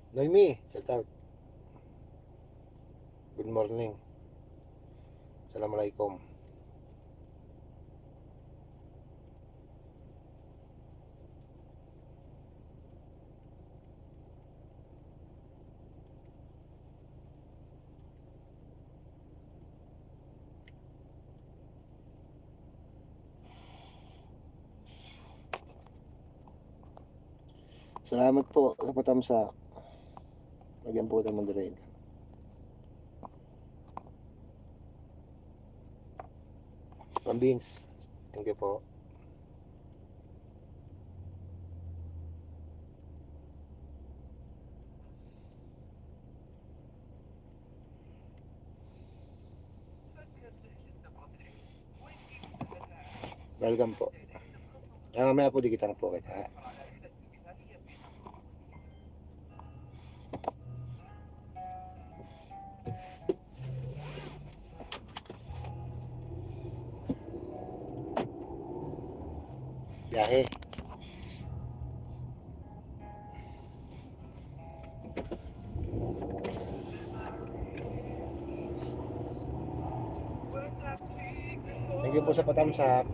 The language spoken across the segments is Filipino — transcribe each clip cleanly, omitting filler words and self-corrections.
Noemi, shout out. Good morning. Assalamualaikum. Salamat po sa patamsak. Lagyan po tayo moderator. Pambins. Thank you po. Welcome po. Mamaya po dikitan po kita. Biyahe. Thank you po sa patamsak.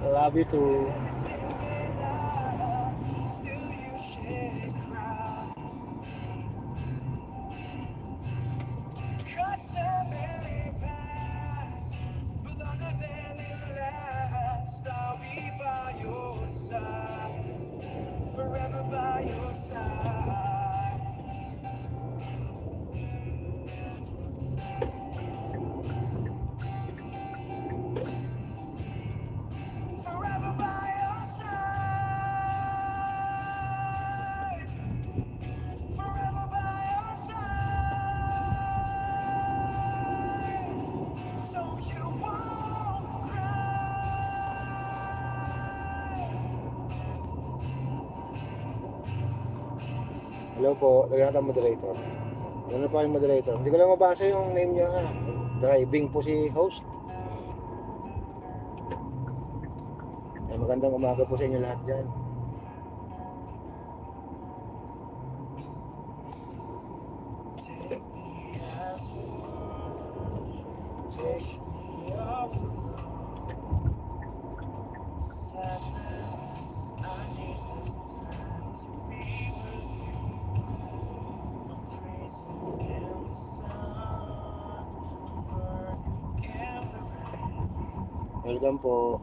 I love you too. Hello po, lagyan ka moderator. Ano po yung moderator? Hindi ko lang mabasa yung name niya ha. Driving po si host. Magandang umaga po sa inyo lahat dyan. Welcome po.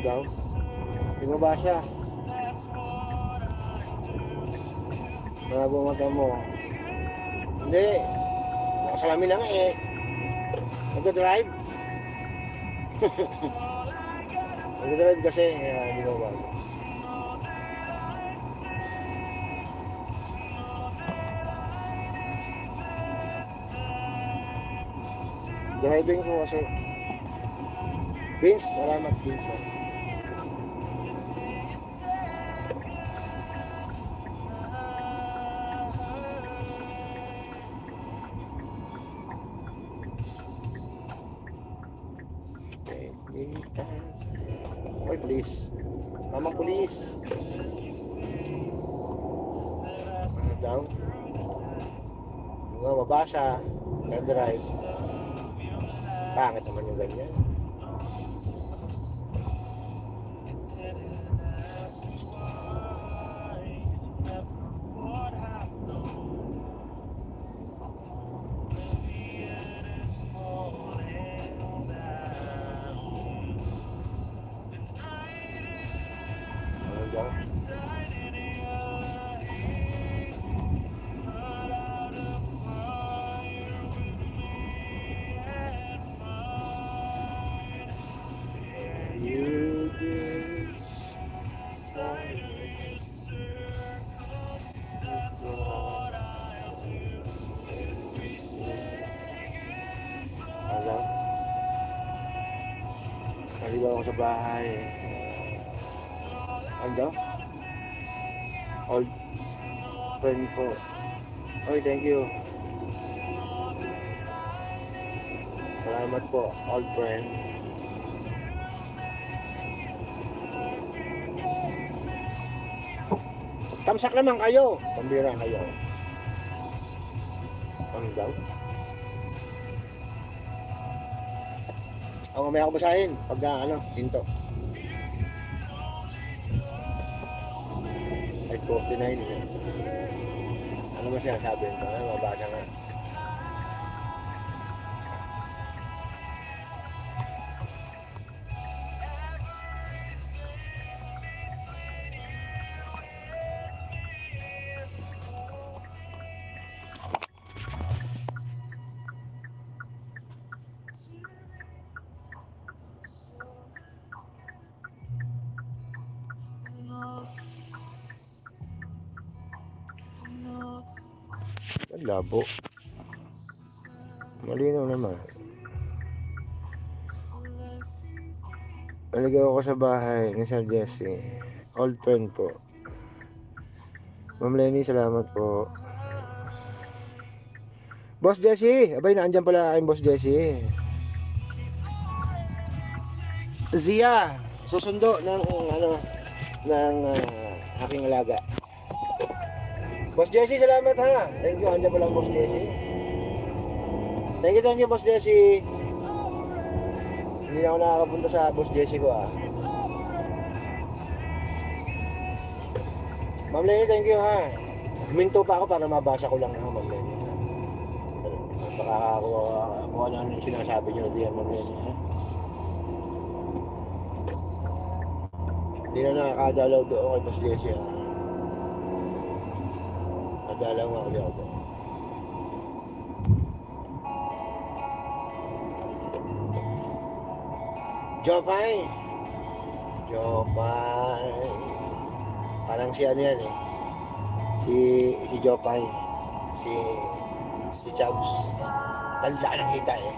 daw? Hindi mo ba siya? Malabo mata mo. Hindi. Nakasalamin na nga eh. Nagdadrive. Nagdadrive kasi. Hindi mo ba? Driving ko kasi. Vince, salamat Vince. Oy, police. Mamang police. Ano daw? Yung nga mabasa, na-drive. Pangit naman yung ganyan. Ano daw? Ano? Naligaw ako sa bahay. Ano? Old friend po. Oy, thank you. Salamat po, old friend. Tamsak naman kayo. Pambira kayo. Ano daw? Mamaya ako basahin. Pagka pinto. 8:49. Ano ba siya sabi nito? Mabasa nga. Ang labo. Malinaw naman. Naligaw ako sa bahay ni Sir Jesse. Old friend po. Ma'am Lenny, salamat po. Boss Jesse! Abay, naandyan pala aking Boss Jesse. Zia! Susundo ng aking alaga. Boss Jesse, salamat ha. Thank you, andyan pala Boss Jesse. Thank you Boss Jesse. Hindi na ako nakakapunta sa Boss Jesse ko ah. Ma'am Lenny, thank you ha. Huminto pa ako para mabasa ko lang ha, Ma'am Lenny. Baka kung ano yung sinasabi nyo na diyan, Ma'am Lenny ha. Hindi na nakakadalaw doon kay Boss Jesse ha. Nadalaw nga ulit ako. Jopay! Parang si ano yan eh. Si Jopay. Si Chubbs. Tanda ng hita eh.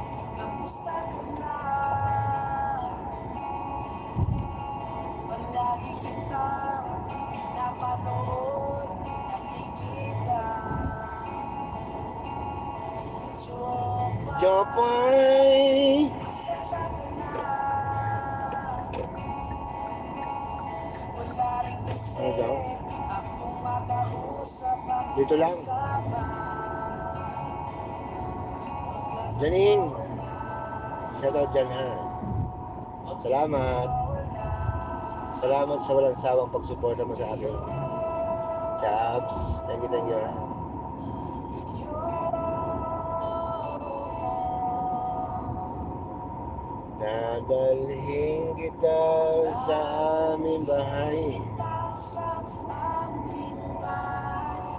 Jopay! Ano daw? Dito lang. Janine. Shoutout dyan ha. Salamat. Salamat sa walang sawang pagsuporta mo sa akin. Chaps. Thank you ha. Na Dadalhin kita sa aming bahay.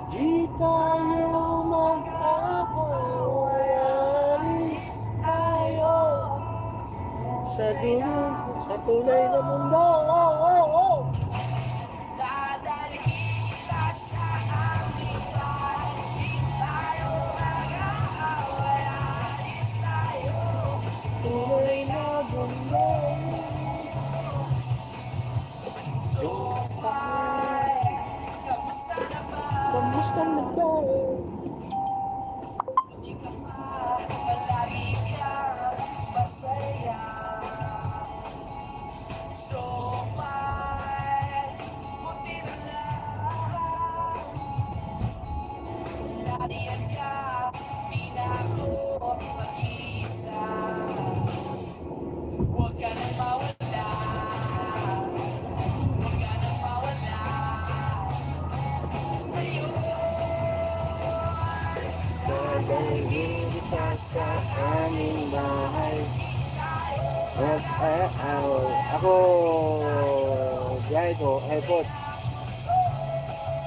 Di tayo mag-aaway, alis tayo sa dulo, sa tunay na mundo. Tunay na mundo. Kamusta na ba? Palagi kang masaya. So buti na lang. Nariyan ka, di na ako mag-iisa. Huwag ka nang mawala. Huwag ka nang mawala. Dadalhin kita sa aming bahay. Ako, biyahe ko, airport.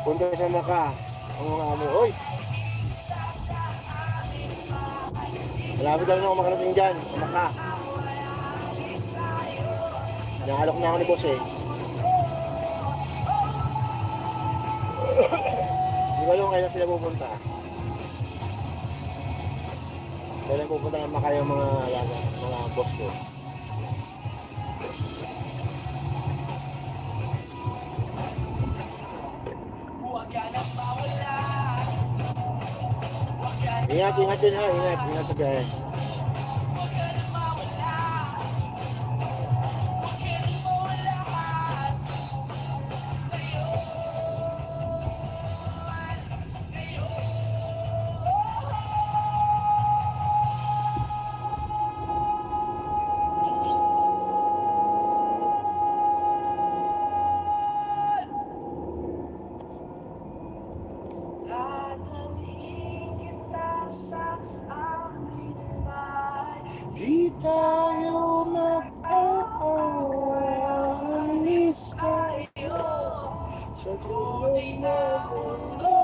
Punta sa Maka. Ang mga amo, oy! Malapit na rin ako makarating dyan, sa Maka. Naalok na ako ni boss eh. Hindi ko alam kailan sila pupunta. Kailan pupunta ng Maka yung mga boss ko. Ingat din ha, ingat sa biyahe. Di tayo mag-aaway, alis tayo sa tunay na mundo.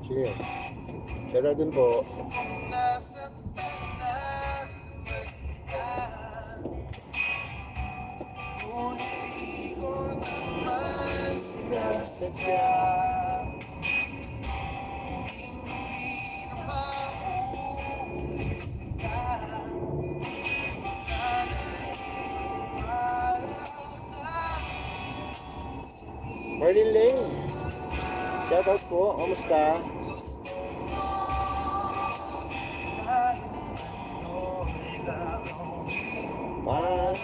Sige. Shoutout din po. Marlene Lane. Shoutout po. Kamusta? Para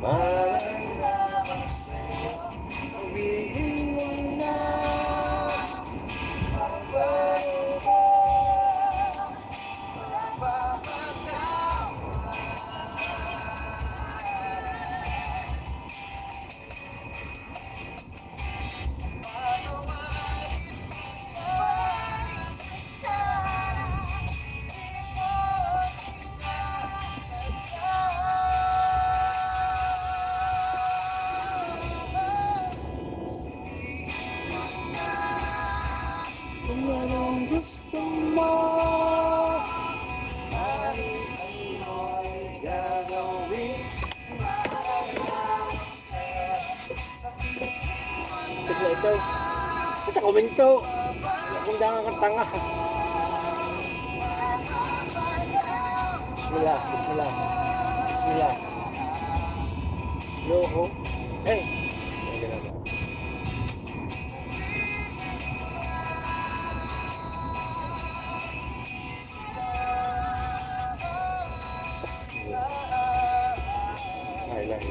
Malalaman sa'yo, sabihin mo na. Paano ba kung anong gusto mo, kahit ano'y gagawin. Malalaman sa'yo, sabihin mo na. Ito komento. Kung daan kang tanga. Bismillah, bismillah, bismillah. Loko. Eh, ay ganun ba? Ay, lang.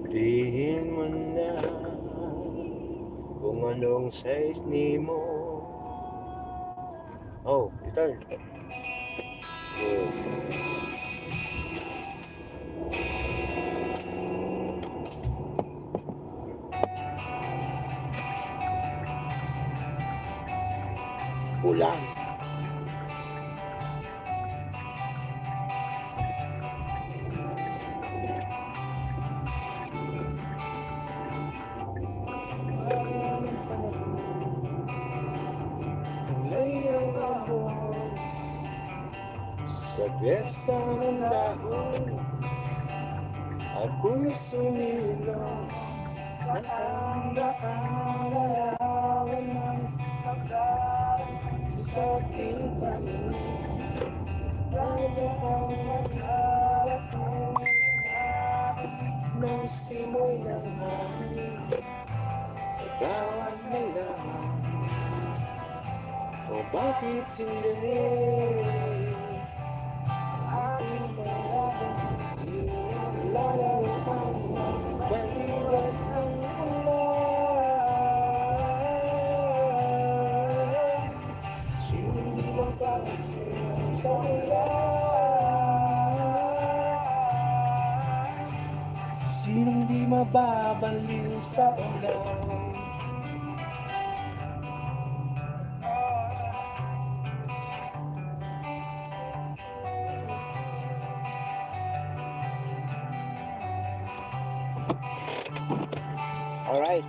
Dihin mo na kung anong size ni mo. Oh, return. Good. Ulan. Sa piyesta ng dahon, ako'y sumilong. Ang larawan ng pagkain sa aking panig. Dahil ang magharap kong hinabig ng simoy ng hangin. Tawag na lang, o bakit hindi? Aking malaban, lalaroan ng baliwag ng ulan. Sinong di mapapasin sa ulan? Sinong di mababaliw sa ulan? All right.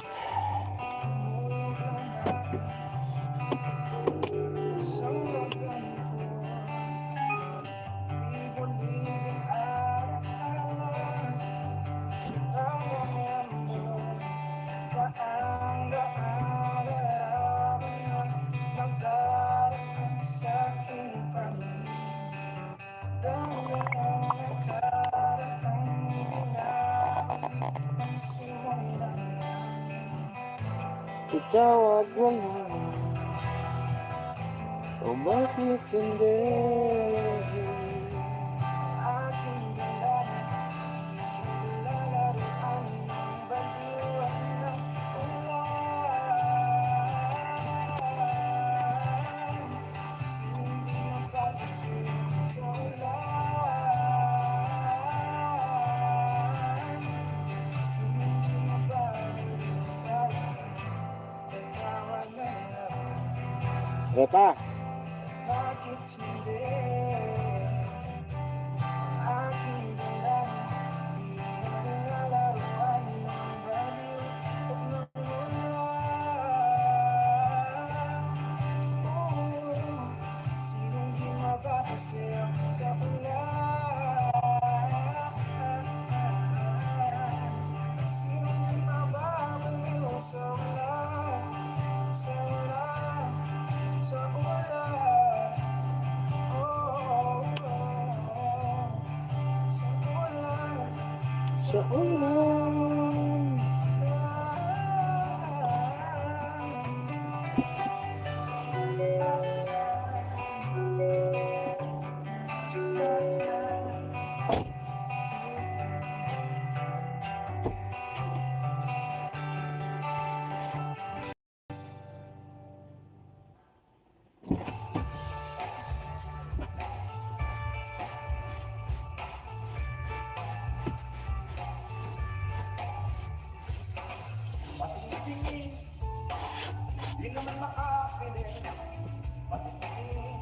Itawag mo lang, o bakit hindi? Aking lalaroan ng baliwag ng ulan. Sinong di mapapasin sa ulan? Sinong di mababaliw sa ulan? Repa. Bakit hindi? Aking dalang, di nalalaroan ng baliw at ng ulan. Sinong di mapapasayaw sa ulan? Sinong di mababaliw sa ulan? Sa ulan? sa ulan. Patitingin, di naman makapilit. Patitingin,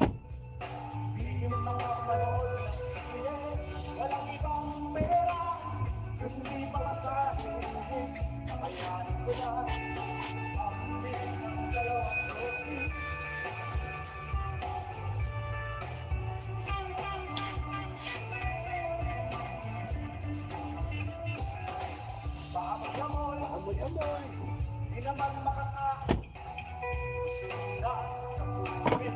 di naman makapanol. Walang ibang pera, kundi para sa akin. Kakayanin ko na, pambili ng dalawang grocery. Paamoy-amoy, Amoy-amoy. di naman makakain. Sira sa puwit,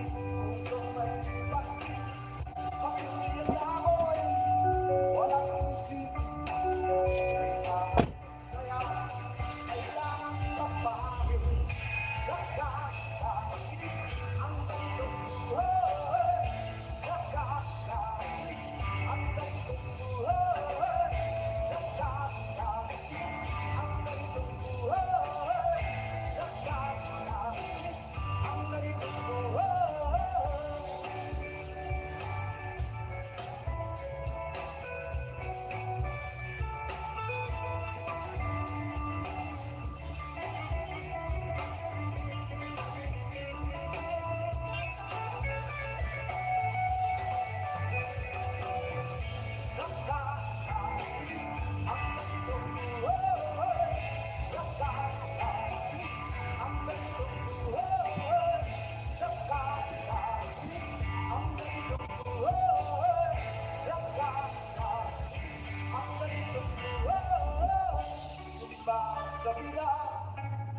kung may plastic. Pakinggan ako'y walang isip. Kaya kailangan mapahin. Nakakainis ang ganitong buhay. Nakakainis ang ganitong buhay. Nakakainis ang ganitong buhay. Nakakainis ang ganitong buhay.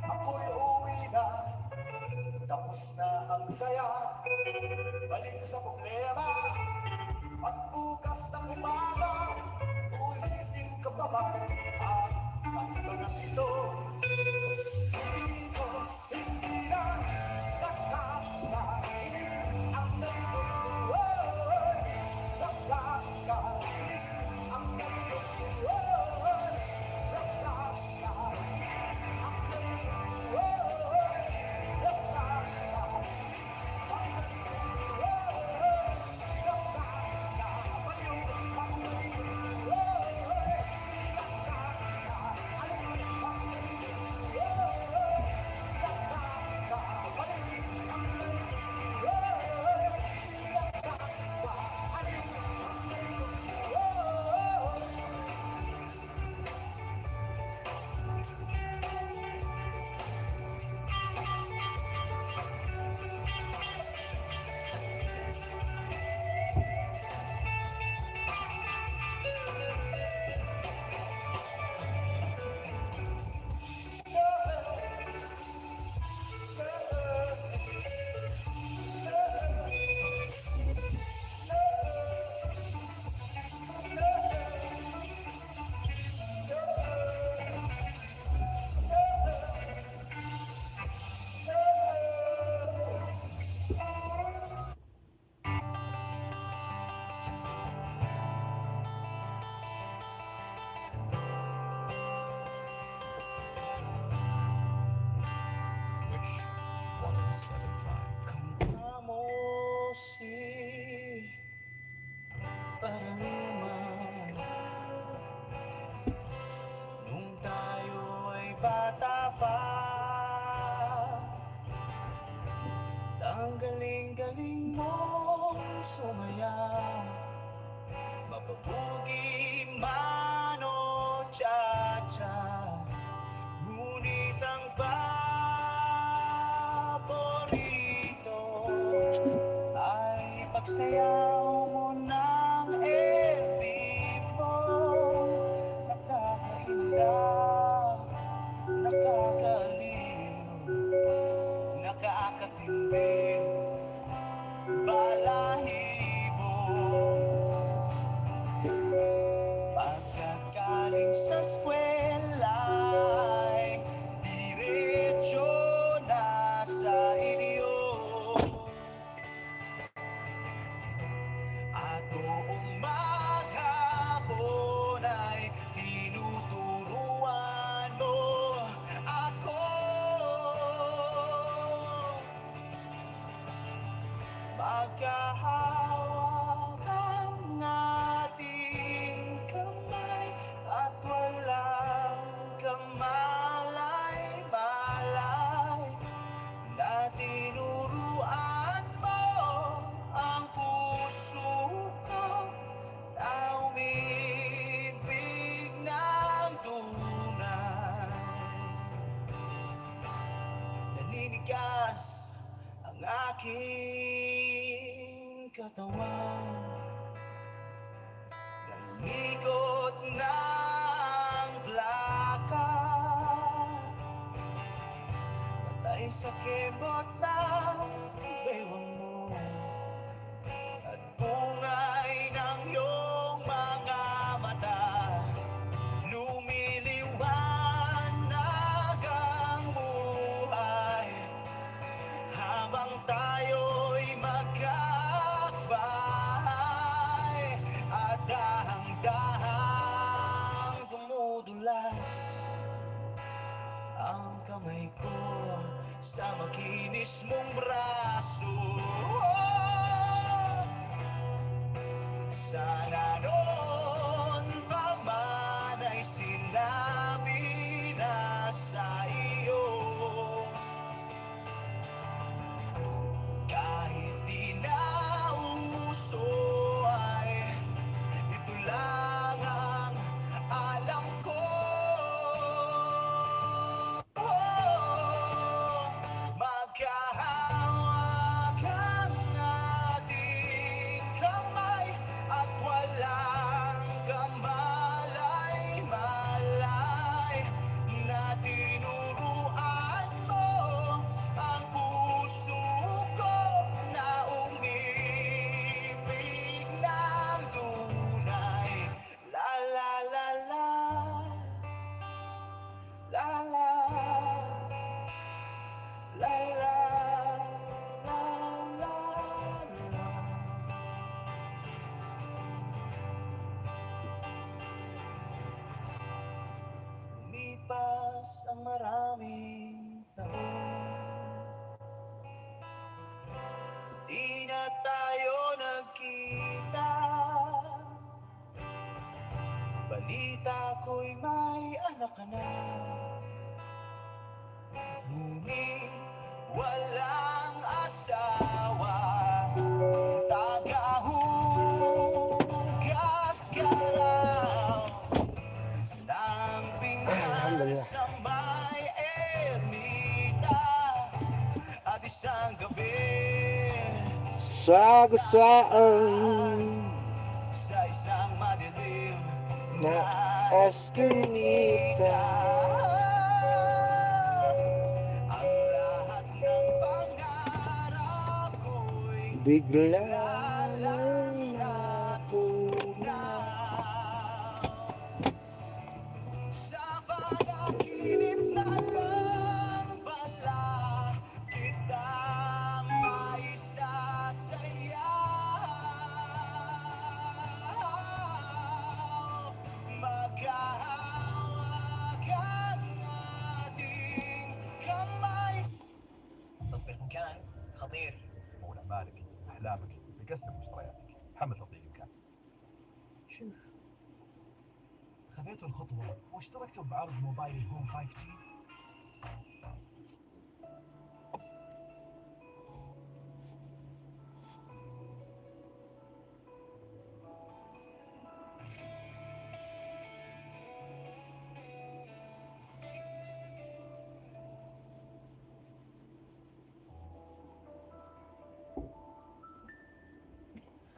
Ako'y uwi na, tapos na ang saya. Balik sa problema, at bukas ng umaga, ulitin ka pa ba? At ang sunod ito, hindi ko, hindi na, nakakainis ang ganitong buhay. Nakakainis ang ganitong buhay. Nakakainis ang ganitong buhay. Si Paraluman, nung tayo ay bata pa, ang galing-galing mong sumayaw. Mapabugi man o cha-cha, ngunit ang paborito ay pagsayaw mo ng ebimo. Nakakainda, nakakaliw, nakakatindi, balahibo. Pagkagaling sa magkahawak ang ating kamay at walang kamalay-malay na tinuruan mo ang puso ko na umibig ng tunay. Naninigas ang aking katawan, nalikot ng plaka, patay sa kebot ng bewang mo at bungay ng iyong mga mata. Lumiliwanag ang buhay habang tayo'y magkakbahay at dahang-dahang dumudulas ang kamay ko sa makinis mong braso. Sana noon pa man ay sinabi na sa iyo, kahit di na uso ay ito lang ang alam ko. Magkahawak ang ating kamay at walang kamalay-malay na tinuruan mo ang puso ko na umibig ng tunay. La la la la, la la, la la, la la, la. Lumipas ang maraming taon, di na tayo nagkita. Balita ko'y may anak ka na, ngunit walang asawa. Tagahugas ka raw ng pinggan Alhamdulillah. sa may ermita at isang gabi Sagasaan sa isang madilim na eskinita. ang lahat ng pangarap ko'y Bigla lang lang natunaw. Sa panaginip na lang pala kitang maisasayaw. Maghahawak ang ating kamay. تطبيق مكان خطير. طول أعمالك، أحلامك، بيكسر مشترياتك، حمل تطبيق إمكان. شوف خذيتوا الخطوة واشتركتوا بعرض موبايلي هوم 5G.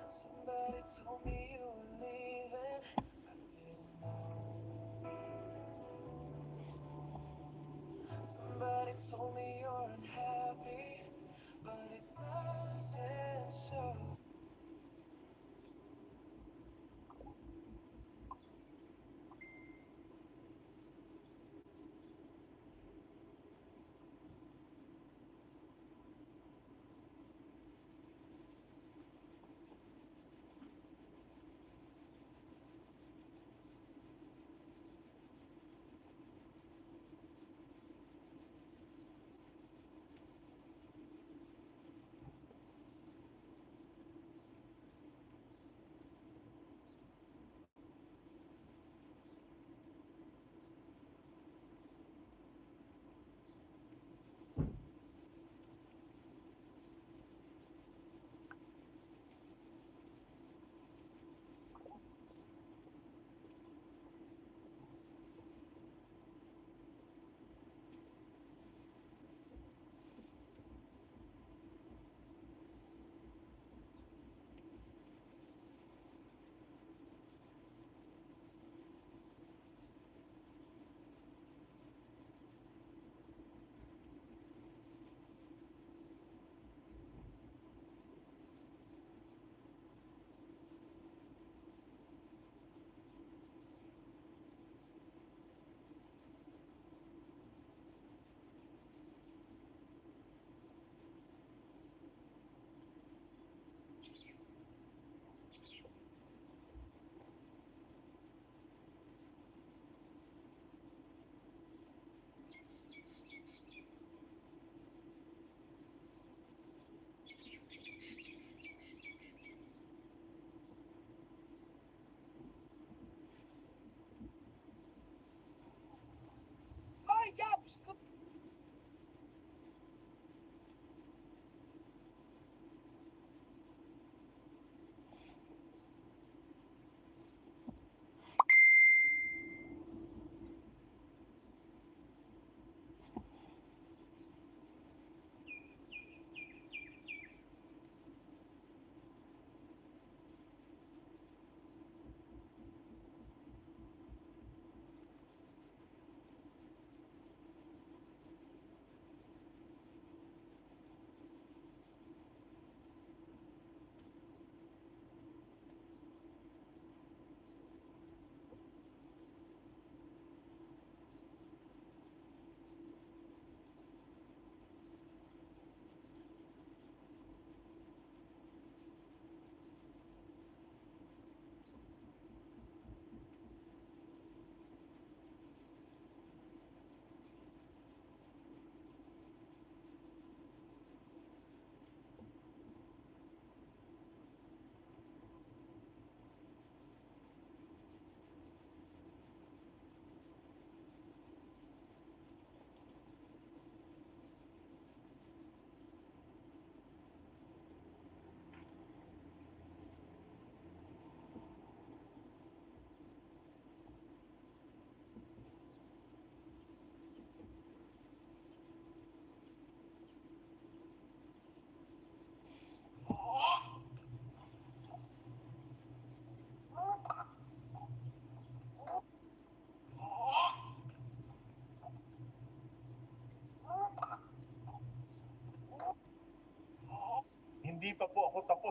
Somebody told me you were leaving. I didn't know. Somebody told me you're unhappy, but it doesn't show.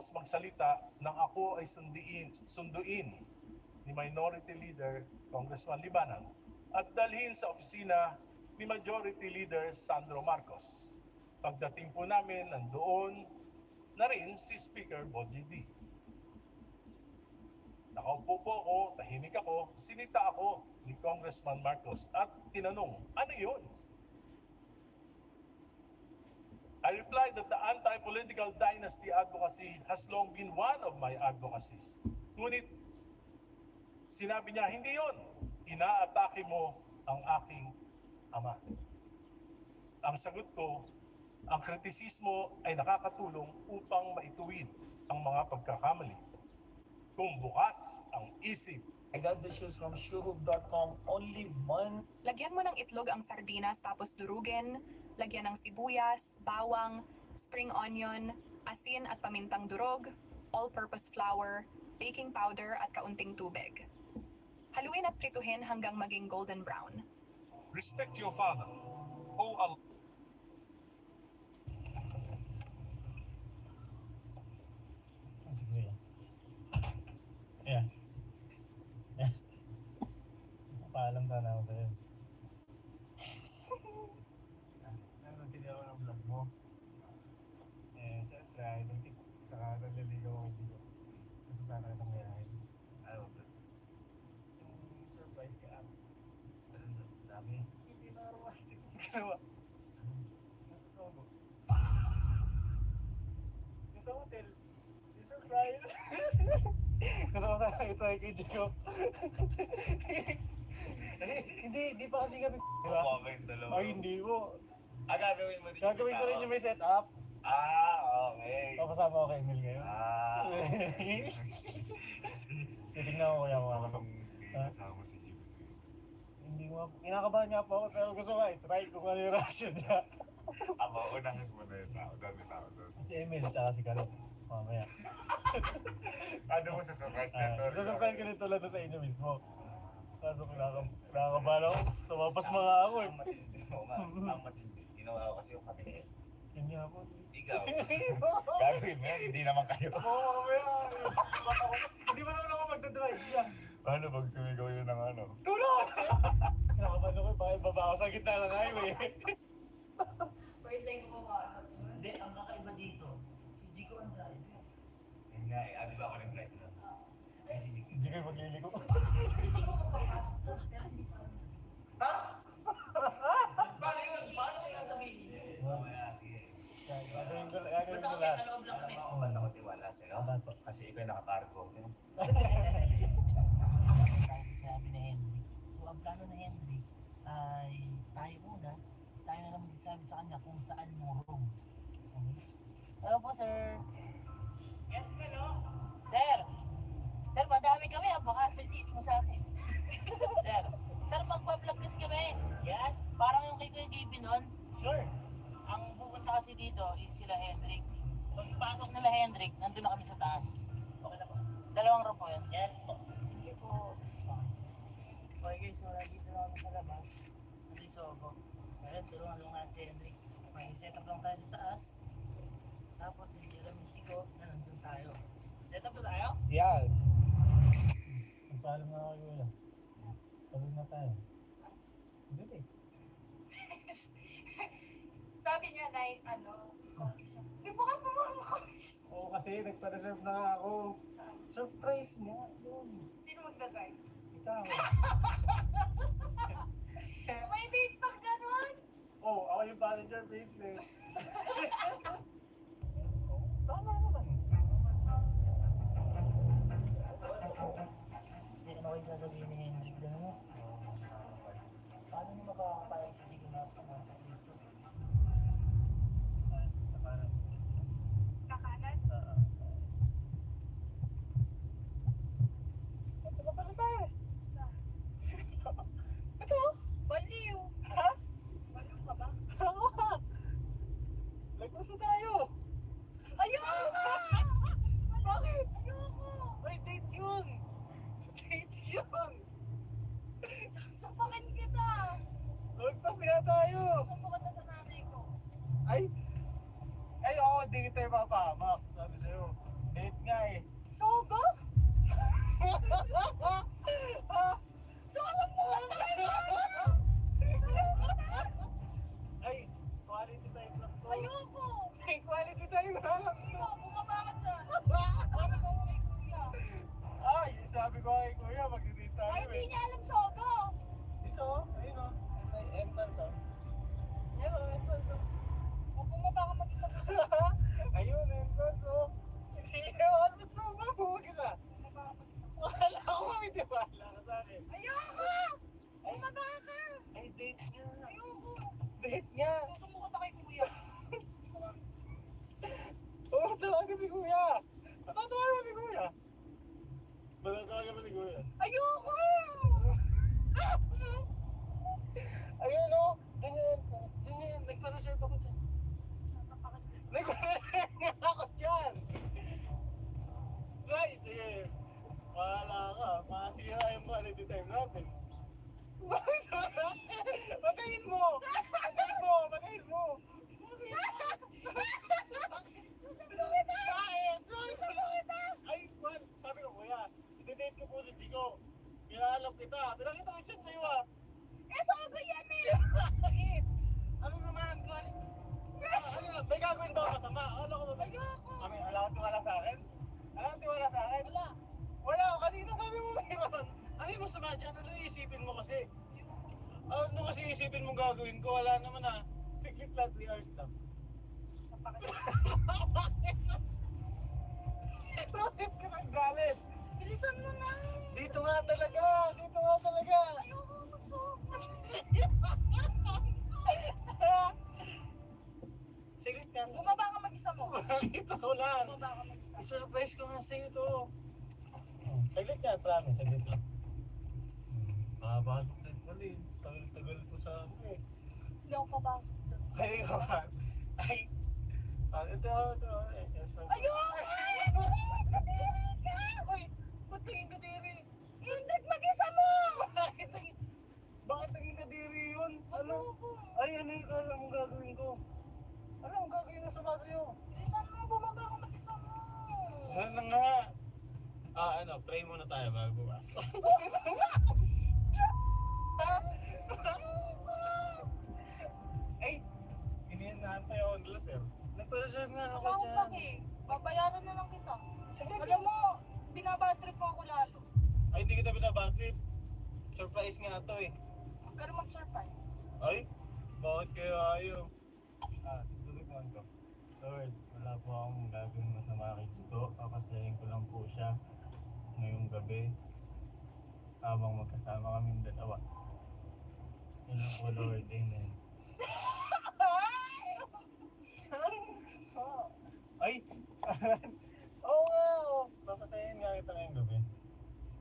Marcos magsalita nang ako ay sunduin ni Minority Leader Congressman Libanan at dalhin sa opisina ni Majority Leader Sandro Marcos. Pagdating po namin, nandoon na rin si Speaker Boji D. Nakaupo po ako, tahimik ako, sinita ako ni Congressman Marcos at tinanong, ano yun? I replied that the anti-political dynasty advocacy has long been one of my advocacies. Ngunit, sinabi niya, hindi yun. Inaatake mo ang aking ama. Ang sagot ko, ang kritisismo ay nakakatulong upang maituwid ang mga pagkakamali. Kung bukas ang isip. I got the shoes from shoehub.com. Only one. Lagyan mo ng itlog ang sardinas tapos durugin. Lagyan ng sibuyas, bawang, spring onion, asin at pamintang durog, all-purpose flour, baking powder at kaunting tubig. Haluin at prituhin hanggang maging golden brown. Respect your father. Oh Allah. Sige. Yeah. Yeah. Paalam ka na ako sa'yo. Nanonood ako ng vlog mo. Siyempre, idol tip. Saka naliligaw ako dito. Gusto sana kitang mayahin. Ano ba? Yung surprise kay Ate. Ano dami? Hindi na romantic. Ginawa. Nasa Sogo. Yung sa hotel. Yung surprise. Kasama sana ito ay kay Jico. Hindi pa kasi kami. Diba? Okay, dalawa. Ay, hindi mo. Gagawin mo din. Gagawin ko rin yung may setup. Okay. Papasama ko kay Emil ngayon. Titignan ko kaya mga kapag. Kasama si Jibus. Hindi mo, kinakabahan niya po ako pero gusto ko i-try kung ano yung reaction niya. Ako, unahin mo na yung tao. Dami tao doon. Si Emil tsaka si Kalot. Mamaya. Ano mo sa surprise na ito? Sasampahin ko rin tulad na sa inyo mismo. Kaso kinakabahan ako. Tumapas mga ako eh. Ang matindi. Oo nga, ang matindi. Ginawa ko kasi yung kami. Yun nga po. Ikaw. Gagawin mo yan, hindi naman kayo. Oo, mamaya. Hindi mo naman ako magdadrive siya. Paano pag sumigaw yun ng ano? Tulog! Kinakabahan ako eh. Bakit baba ako sa gitna ng highway? First day ko po Hindi, ang kakaiba dito, si Jico ang driver. Yun nga eh. Di ba ako nag-drive na? Ay, si Jix. Hindi kayo magliliko. Si Jico kapapasok to, pero hindi pa rin. Paano yun? Paano kaya sabihin? Mamaya, sige. Gagawin ko Basta kami lahat. sa loob lang kami. Ako ba't ako tiwala sa'yo? Kasi ikaw yung nakakargo. Sabi ni Henry. So, ang plano ni Henry ay tayo muna. Tayo na lang magsasabi sa kanya kung saan mo room. Okay? Hello po, sir. Yes, hello. Sir! Sir, madami kami. Baka specific mo sa atin. Sir, magpa-vlog test kami. Yes. Parang yung kay Kuya Gaby nun. Sure. Ang pupunta kasi dito is sila Hendrik. Pagpasok nila Hendrik, nandun na kami sa taas. Okay na po. Dalawang room po yun. Yes po. Sige po. Okay guys, so nandito na kami sa labas. Nandito sa Sogo. Ngayon, tulungan lang natin si Hendrik. May set up lang tayo sa taas. Tapos, hindi alam yung Chico na nandun tayo. Set up na tayo? Yan. Magpaalam na kayo wala. Pagod na tayo. Hindi eh. Sabi niya na may bukas pa mga coffee shop. Oo kasi nagpa-reserve na nga ako. Surprise nga. Yun. Sino magdadrive? Ikaw. May date pag ganun! Oo, ako yung passenger princess. Tama naman. Hindi ano kayo sasabihin ni Hendrik na ano? Paano niyo makakapayag si Chico na pumasok dito? Sa kanan. Kakanan? Sa... Ito na pala tayo. Ito. Baliw! Ha? Baliw ka ba? Oo. Lagpas na tayo. Ayoko! Bakit? Ayoko! May date yun. Date yun. Sampakin kita! Lagpas nga tayo. Sampakan na sa nanay ko. Ay! Ay, oo, hindi kita mapahamak. Sabi sa'yo, hindi Sogo? Sogo mo! Ay, quality time lang to. Ayoko! Ay, quality time lang to. Ikaw, bumaba ka dyan. Sabi ko kay kuya. Ay, sabi ko kay kuya, magdidate tayo Ay, hindi eh. niya alam Sogo! Dito, ayun o. Entrance o. Yan o, entrance o. Kung bumaba ka mag-isa ka. Ayun, entrance o. Hindi ka, ano ba? Buhugi ka. Bumaba ka mag-isa ka. Wala ako kami, di ba? Wala ka sa akin. Ayoko! Bumaba ka! Ay, date nga. Ayoko! Date nga. Susumukot ako kay kuya. Oo, tawagan si kuya. Patatawagan mo si kuya. Patatawagan mo si kuya. Ayoko! Ayun o. Doon yung entrance. Doon yun. Nagpa-reserve ako dyan. Nagpa-reserve nga ako dyan. Right, sige. Wala ka. Masira yung quality time natin. Patayin mo! Patayin mo! Patayin mo! Susumbong kita! Bakit? Susumbong kita! Ay, man, sabi ko, kuya, iti-date ko po si Chico. Pinaalam kita. Pinakita ko yung chat sa'yo ah. Eh, Sogo yan eh! Bakit? Ano naman? Ano? May gagawin ba ako masama? Ano ko ba? Ayoko! Kami, wala kang tiwala sa akin? Wala kang tiwala sa akin? Wala! Wala! Kanina sabi mo mayroon. Ano yung masama dyan? Ano yung isipin mo kasi? Ano kasi isipin mo gagawin ko? Wala naman ah. Tiglit lang 3 hours lang. Sa pakit. Bakit ka naggalit? Bilisan mo na! Dito nga talaga! Dito nga talaga! Ayoko mag-Sogo! Siglit ka. Bumaba ka mag-isa mo. Bakit ako lang? Bumaba ka mag-isa. I-surprise ko nga sa'yo to. Saglit ka, promise. Saglit lang. Makapasok din pala eh. Tagal-tagal ko sa ano eh. Hindi ako papasok doon. Ay, kaman. Ay. Ito. Ayoko! Kadiri ka! Uy, ba't naging kadiri? Hindi mag-isa mo! Bakit naging kadiri yun? Ano? Ay, ano yung kala mong gagawin ko? Ano ang gagawin mo sa sa'yo? Bilisan mo, bumaba ka mag-isa mo. Ano na nga? Pray muna tayo bago ba? Ay, inihinahantay ako nila, sir. Nagpa-reserve nga ako Ako dyan. paki, babayaran na lang kita. Sige. Alam mo, binabatrip mo ako lalo. Ay, hindi kita binabatrip. Surprise nga to eh. Huwag ka rin mag-surprise. Ay, bakit kayo ayaw? Tututukan ko. Lord, wala po akong gagawin masama kay Chico. Papasahin ko lang po siya ngayong gabi habang magkasama kaming dalawa. Yun lang po, Lord. Amen. Ay! Oo nga! Papasahin nga kita ngayong gabi.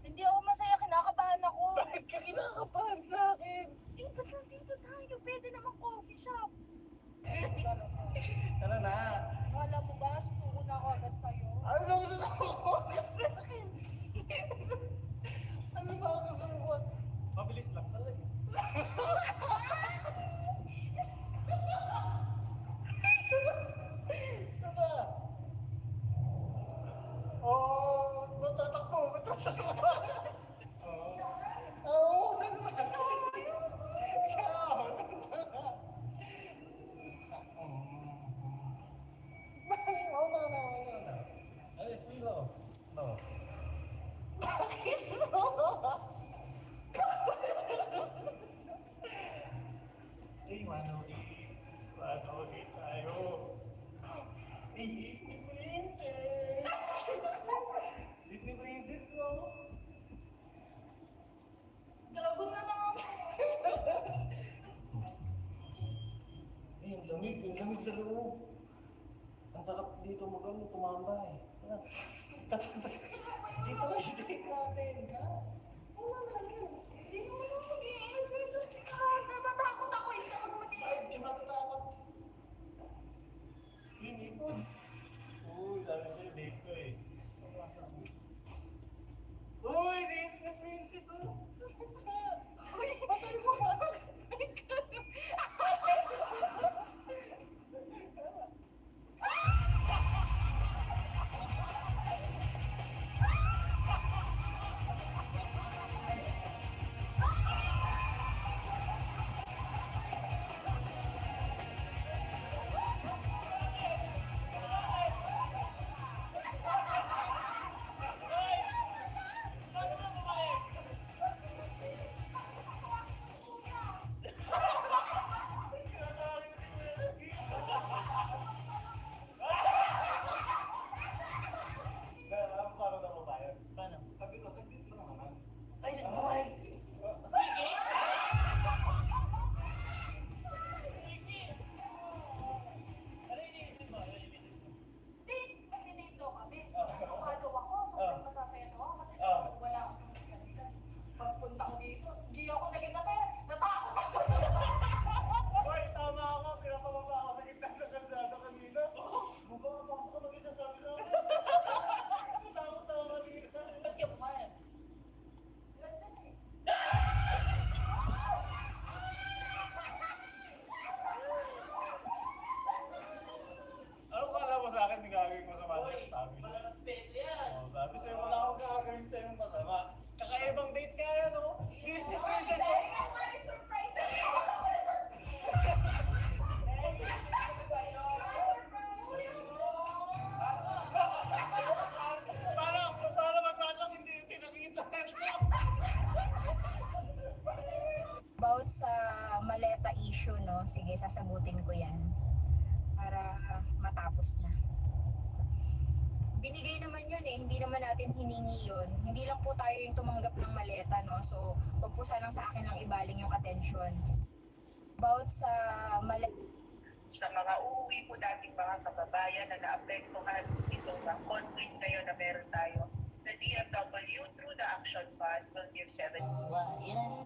Hindi ako masaya, kinakabahan ako. Bakit ka kinakabahan sa akin? Eh, ba't nandito tayo? Pwede naman coffee shop. Tara na! Wala mo ba? Susuko na ako agad sa'yo. Ano ba gusto mo sa akin? Ano ba ang gusto mo? Mabilis lang talaga. Ano? Oh, matatakbo. Oo, saan ba? Ikaw, Ay, sino? No. Ay, Manoli tayo. Ay, Disney Princess! Disney Princess, no? Dragon na lang ako. Ay, ang lamig sa loob. Ang sarap dito tumambay. Tara. Dito kasi date natin, ha? Wala na yun. Hindi naman ako mag-i-enjoy kasi natatakot ako. Hindi ako mag-i-enjoy. Ay, di matatakot. Sini po. Uy, sabi sa'yo, date ko eh. Uy, Disney Princess, oh. Uy, patay mo ka. sige, sasagutin ko yan para matapos na. Binigay naman yun eh, hindi naman natin hiningi yun. Hindi lang po tayo yung tumanggap ng maleta, no? So, wag po sanang sa akin lang ibaling yung attention. About sa sa mga uuwi po dating mga kababayan na naapektuhan itong conflict ngayon na meron tayo. The DFW through the Action Fund will give 7. Yan.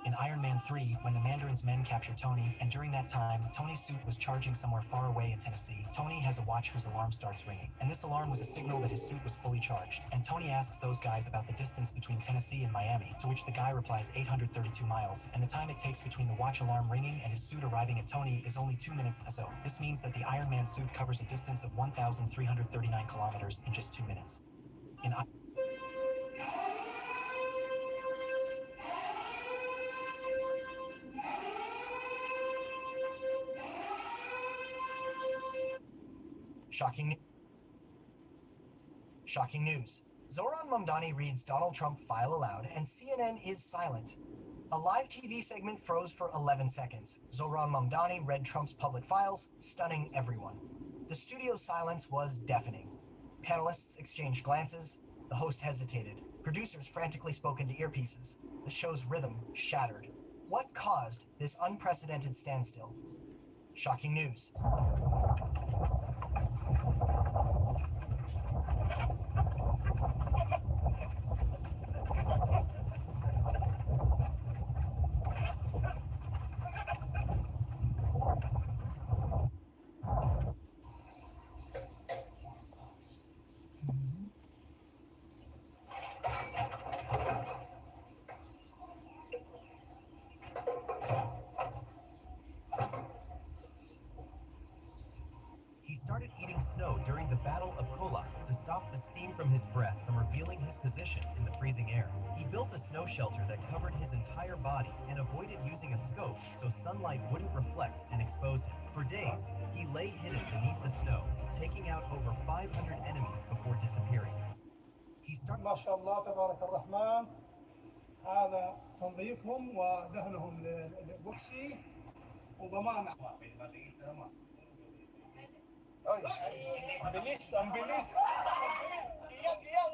In Iron Man 3, when the Mandarin's men capture Tony, and during that time, Tony's suit was charging somewhere far away in Tennessee. Tony has a watch whose alarm starts ringing, and this alarm was a signal that his suit was fully charged. And Tony asks those guys about the distance between Tennessee and Miami, to which the guy replies 832 miles, and the time it takes between the watch alarm ringing and his suit arriving at Tony is only 2 minutes or so. This means that the Iron Man suit covers a distance of 1,339 kilometers in just 2 minutes. In Shocking news. Zoran Mamdani reads Donald Trump file aloud and CNN is silent. A live TV segment froze for 11 seconds. Zoran Mamdani read Trump's public files, stunning everyone. The studio's silence was deafening. Panelists exchanged glances. The host hesitated. Producers frantically spoke into earpieces. The show's rhythm shattered. What caused this unprecedented standstill? Shocking news. He started eating snow during the Battle of Kola to stop the steam from his breath from revealing his position in the freezing air. He built a snow shelter that covered his entire body and avoided using a scope so sunlight wouldn't reflect and expose him. For days, he lay hidden beneath the snow, taking out over 500 enemies before disappearing. He started ما شاء الله تبارك الرحمن. هذا تنظيفهم ودهنهم للبوكسي وضمان. Ang bilis, ang bilis. Iyang, iyang.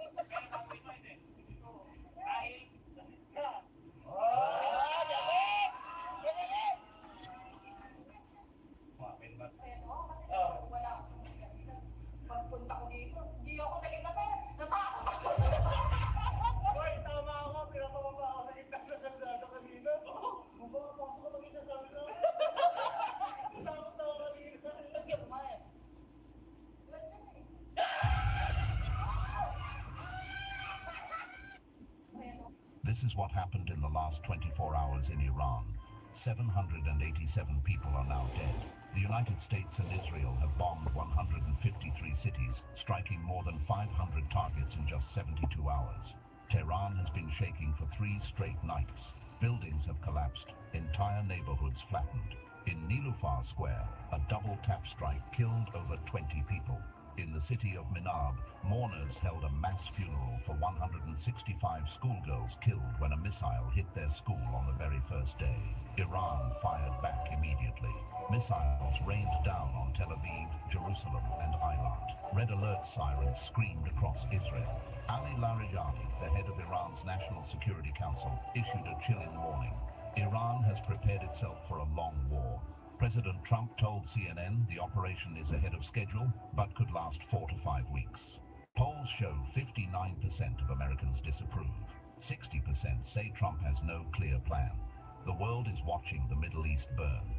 Pagpunta ko dito, hindi ako naging kasi natakot ako. Hoy, tama ako. Pinapababa ako sa gitna ng kalsada kanina. Mabapasok ko lang isa sa amin. Natakot ako kanina. Nagyan mo eh. This is what happened in the last 24 hours in Iran. 787 people are now dead. The United States and Israel have bombed 153 cities, striking more than 500 targets in just 72 hours. Tehran has been shaking for 3 straight nights. Buildings have collapsed, entire neighborhoods flattened. In Nilufar Square, a double tap strike killed over 20 people. In the city of Minab, mourners held a mass funeral for 165 schoolgirls killed when a missile hit their school on the very first day. Iran fired back immediately. Missiles rained down on Tel Aviv, Jerusalem, and Eilat. Red alert sirens screamed across Israel. Ali Larijani, the head of Iran's National Security Council, issued a chilling warning. Iran has prepared itself for a long war. President Trump told CNN the operation is ahead of schedule, but could last 4 to 5 weeks. Polls show 59% of Americans disapprove. 60% say Trump has no clear plan. The world is watching the Middle East burn.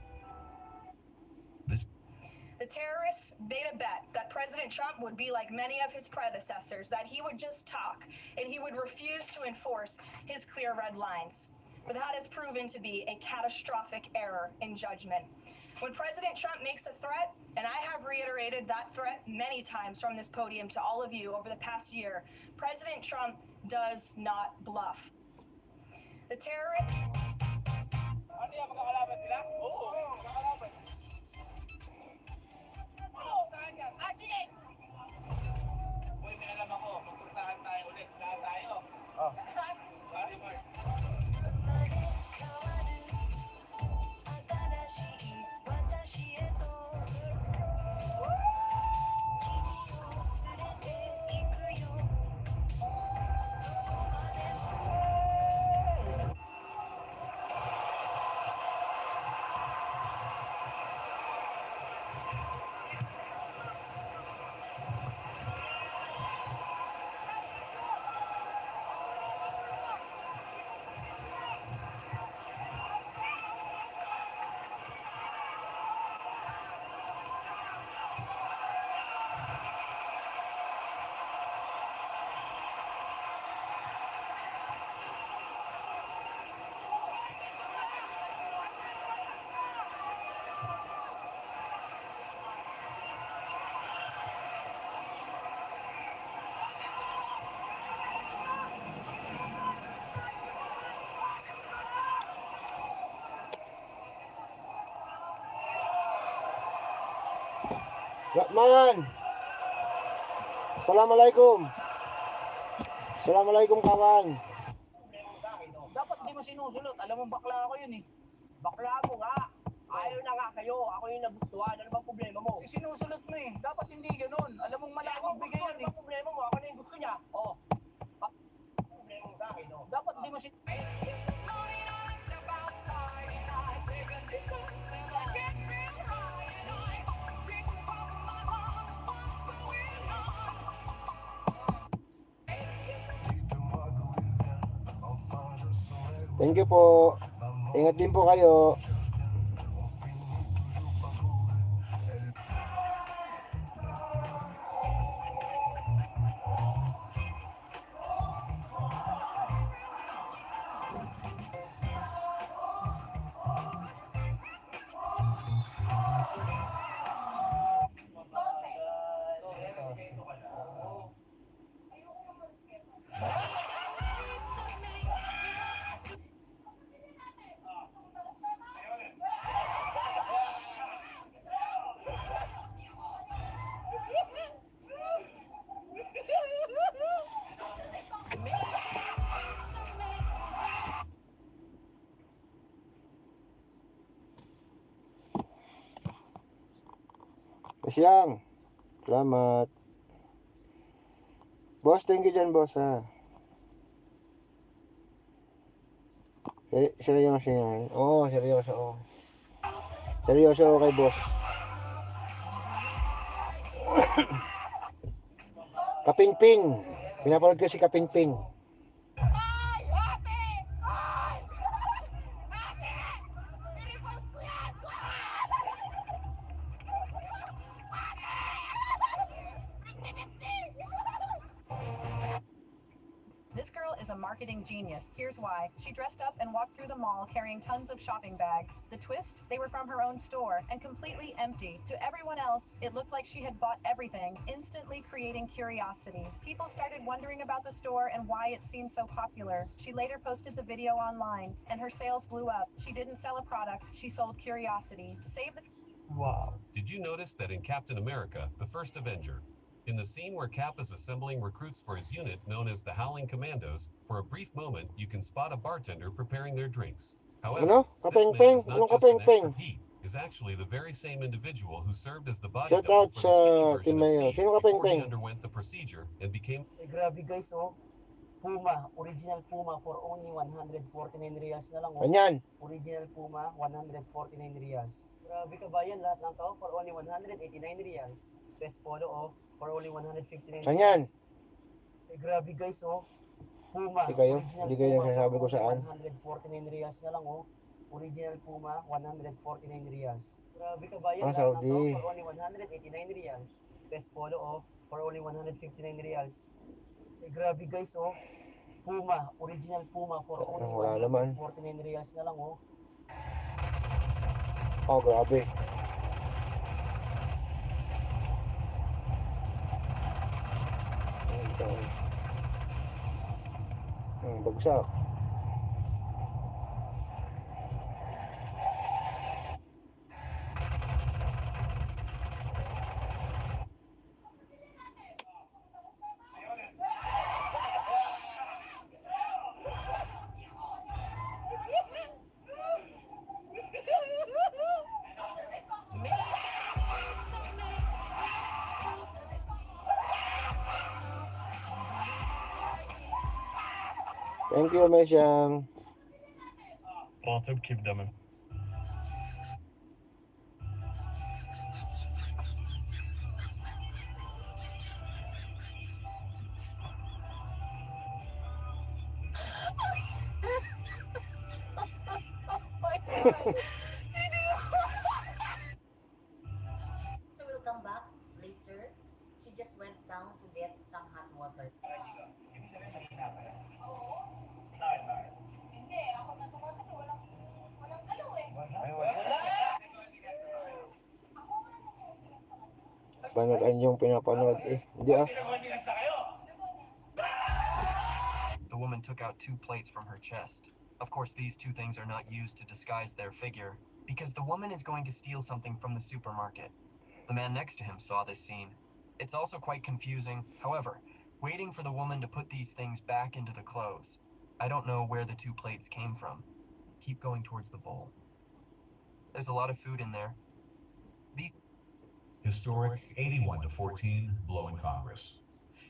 The terrorists made a bet that President Trump would be like many of his predecessors, that he would just talk and he would refuse to enforce his clear red lines. But that has proven to be a catastrophic error in judgment. When President Trump makes a threat, and I have reiterated that threat many times from this podium to all of you over the past year, President Trump does not bluff. The terrorists... Ano yan, makakalaban sila? Oo, makakalaban. Ano? Saan yan? Ah, sige! Uy, may alam ako. Rahman! Assalamualaikum! Assalamualaikum, kawan! Dapat di mo sinusulot. Alam mo, bakla ako yun eh. Bakla mo nga. Ayaw na nga kayo. Ako yung nagustuhan. Ano bang problema mo? Sinusulot mo eh. Dapat hindi ganun. Alam mong malakot bigay yan eh. Ano bang problema mo? Ako na yung gusto niya. Oh. Problema mo sa akin, no? Dapat di mo Thank you po. Ingat din po kayo. Masyang. Salamat. Boss, thank you dyan, boss, ha. Seryoso yan. Oo, seryoso. Oh. Seryoso ako kay boss. Kapingping. Pinapanood ko si Kapingping. This girl is a marketing genius. Here's why. She dressed up and walked through the mall carrying tons of shopping bags. The twist? They were from her own store and completely empty. To everyone else, it looked like she had bought everything, instantly creating curiosity. People started wondering about the store and why it seemed so popular. She later posted the video online, and her sales blew up. She didn't sell a product, she sold curiosity. To save the... Wow. Did you notice that in Captain America, the First Avenger, in the scene where Cap is assembling recruits for his unit known as the Howling Commandos, for a brief moment you can spot a bartender preparing their drinks. However, this man is not just an extra Pete, is actually the very same individual who served as the body double for the skinny version of Steve before he underwent the procedure and became... Grabe guys, oh. Puma, original Puma for only 149 reals na lang. Oh. Ganyan. Original Puma, 149 reals. Grabe ka ba yan? Lahat ng to for only 189 reals. Best Polo, oh, for only 159 reals. Ganyan. Grabe guys, oh. Puma, Hindi kayo nagsasabi ko saan. 149 reals na lang, oh. Original Puma, 149 reals. Grabe ka ba yan? Lahat ng Saudi. to for only 189 reals. Best Polo, oh, for only 159 reals. Grabe guys, oh. Puma, original Puma for only 149 reals na lang, oh. Oh, grabe. Bagsak. Thank you, Mesyang. راتب كيف دمن So we'll come back later. She just went down to get some hot water. Hindi, ako na tumatalo. Walang galaw eh. Panood yung pinapanood eh. Hindi ah. The woman took out 2 plates from her chest. Of course, these 2 things are not used to disguise their figure, because the woman is going to steal something from the supermarket. The man next to him saw this scene. It's also quite confusing, however, waiting for the woman to put these things back into the clothes. I don't know where the 2 plates came from. Keep going towards the bowl. There's a lot of food in there. Historic 81-14 blow in Congress.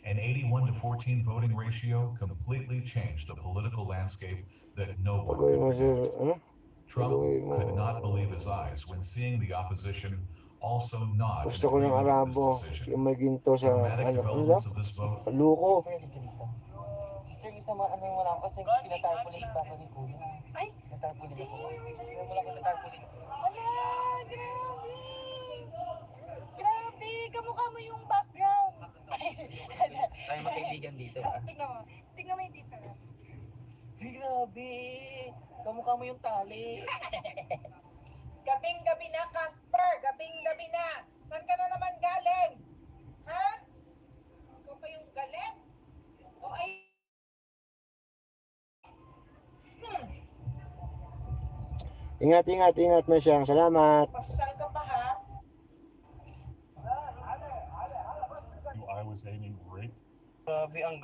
An 81-14 voting ratio completely changed the political landscape that no one could predict. Trump could not believe his eyes when seeing the opposition also nod in Gusto ko ng agreement with Arabo. this decision. Yung may ginto sa, Dramatic developments of this vote. Luko. Sister, isa mo, ano yung wala ko kasi pinatarpaulin pa ako ni Kuya. Ay! Pinatarpaulin ako. Wala ko sa tarpaulin. Wala! Grabe! Grabe! Kamukha mo yung background. Tayo magkaibigan dito. Tingnan mo. Tingnan mo yung different. Grabe! Kamukha mo yung tali. Gabing-gabi na, Casper! Gabing-gabi na! Saan ka na naman galing? Ha? Ikaw pa yung galit? O ay... Ingat, Masyang. Salamat. Pasyal ka pa, ha? I was aiming right. Grabe ang...